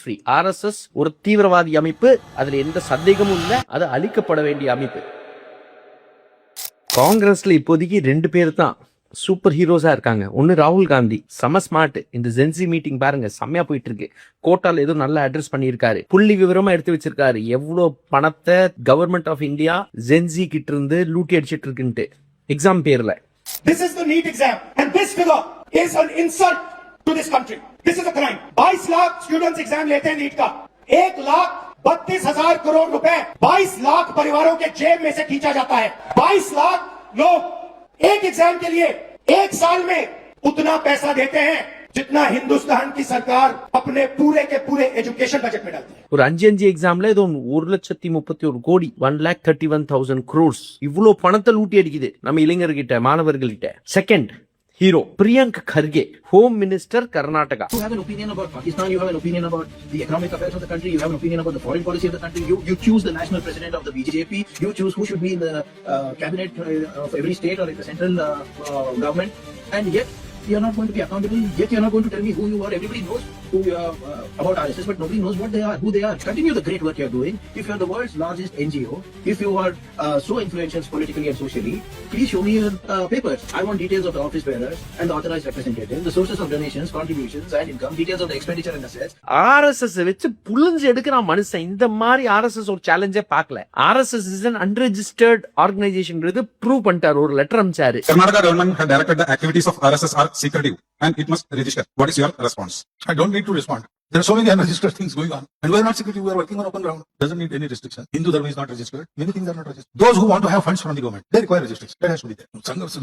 Free. RSS ஒரு தீவிரவாதி அமைப்பு, அதுல எந்த சந்தேகமும் இல்ல, அது அழிக்கப்பட வேண்டிய அமைப்பு. காங்கிரஸ்ல இப்போதைக்கு 2 பேர் தான் சூப்பர் ஹீரோஸா இருக்காங்க. ஒன்னு ராகுல் காந்தி, செம ஸ்மார்ட். இந்த ஜென்சி மீட்டிங் பாருங்க, செம்மையா போயிட்டு இருக்கு. கோட்டால ஏதோ நல்லா அட்ரஸ் பண்ணியிருக்காரு, புள்ளி விவரமா எடுத்து வச்சிருக்காரு, எவ்வளவு பணத்தை கவர்மெண்ட் ஆஃப் இந்தியா ஜென்சி கிட்ட இருந்து லூட்டி அடிச்சிட்டு இருக்குன்ட்டு எக்ஸாம் பேர்ல. This is the NEET exam and this figure is an insult to this country. This is a crime. 22 lakh students exam लेते हैं नीट का. 1,32,000 करोड़ रुपए 22 लाख परिवारों के जेब में से खींचा जाता है. 22 लाख लोग एक एग्जाम के लिए एक साल में उतना पैसा देते हैं जितना हिंदुस्तान की सरकार अपने पूरे के पूरे एजुकेशन बजट में डालती है. ஒரு 5 எக்ஸாம்ல ஏதோ 1,31 கோடி 1,31,000 crores இவ்வளவு பணத்தை லூட்டி அடிக்குது நம்ம இளைஞர்கிட்ட, மாணவர்கள்கிட்ட. Second hero Priyank Kharge, Home Minister Karnataka. You have an opinion about Pakistan, you have an opinion about the economic affairs of the country, you have an opinion about the foreign policy of the country, you choose the national president of the BJP, you choose who should be in the cabinet of every state or in the central government, and yet you are not going to be accountable, yet you are not going to tell me who you are. Everybody knows who you are about RSS, but nobody knows what they are, who they are. Continue the great work you are doing. If you are the world's largest NGO, if you are so influential politically and socially, please show me your papers. I want details of the office bearers and the authorized representatives, the sources of donations, contributions and income, details of the expenditure and assets. RSS வெச்சு புளிஞ்சு எடுக்கிறான் மனுஷன். இந்த மாதிரி RSS ஒரு சேலஞ்சே பார்க்கல. RSS is an unregistered organization prove பண்ணிட்டார், ஒரு letter அனுப்பிச்சாரு. Karnataka government had directed the activities of RSS are secretive and it must register. What is your response? I don't need to respond. There are so many unregistered things going on. And we are not secretive, we are working on open ground. Doesn't need any restriction. Hindu Dharma is not registered. Many things are not registered. Those who want to have funds from the government, they require registration. That has to be there.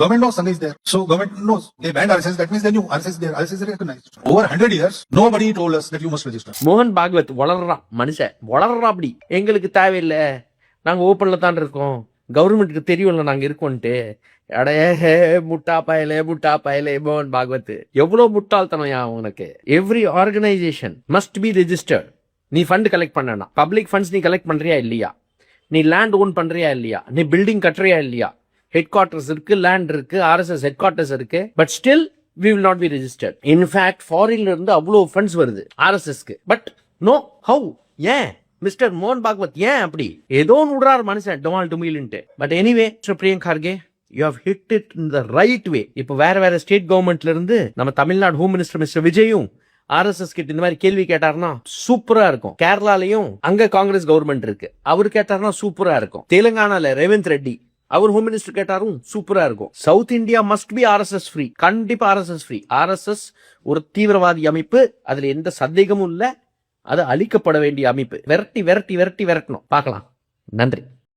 Government knows Sangha is there. So government knows. They banned RSS, that means they knew RSS is there. RSS is recognized. Over 100 years, nobody told us that you must register. மோகன் பாகவத் வளர்றான் மனுஷன், வளர்றான். அப்படி எங்களுக்கு தேவையில்லை, நாங்க ஓப்பன்ல தான் இருக்கோம், கவர்மெண்ட்டுக்கு தெரியும்ல நாங்க இருக்கோன்ட்டு. அடையே முட்டா பயலே மோகன் பாகவத், எவ்வளவு முட்டாள்தனம் உனக்கு. Every organisation must be registered. நீ ஃபண்ட் கலெக்ட் பண்ணனா, பப்ளிக் ஃபண்ட்ஸ் நீ கலெக்ட் பண்றியா இல்லையா, நீ லேண்ட் ஓன் பண்றியா இல்லையா, நீ பில்டிங் கட்டுறியா இல்லையா, ஹெட் குவார்டர்ஸ் இருக்கு, லேண்ட் இருக்கு, RSS ஹெட் குவார்டர்ஸ் இருக்கு, but still we will not be registered. In fact, foreignல இருந்து அவ்வளவு ஃபண்ட்ஸ் வருது RSSக்கு. பட் நோ, ஹவு, ஏன் மிஸ்டர் மோகன் பாகவத் ஏன் அப்படி ஏதோ விடுறாரு மனுஷன் டொமால் டுமில்ன்ட்டு. But anyway, Priyank Kharge, you have hit it in the right way. இப்போ வேற ஸ்டேட் கவர்மெண்ட்ல இருந்து நம்ம தமிழ்நாடு ஹோம் மினிஸ்டர் மிஸ்டர் விஜயும் RSS கிட்ட இந்த மாதிரி கேள்வி கேட்டாருன்னா சூப்பரா இருக்கும். கேரளாலையும் அங்க காங்கிரஸ் கவர்மெண்ட் இருக்கு, அவரு கேட்டாருன்னா சூப்பரா இருக்கும். தெலுங்கானால ரேவந்த் ரெட்டி அவர் ஹோம் மினிஸ்டர் கேட்டாரும் சூப்பரா இருக்கும். South India must be RSS free. கண்டிப்பா RSS ஃப்ரீ. RSS ஒரு தீவிரவாதி அமைப்பு, அதுல எந்த சந்தேகமும் இல்ல, அது அழிக்கப்பட வேண்டிய அமைப்பு. விரட்டணும். பார்க்கலாம். நன்றி.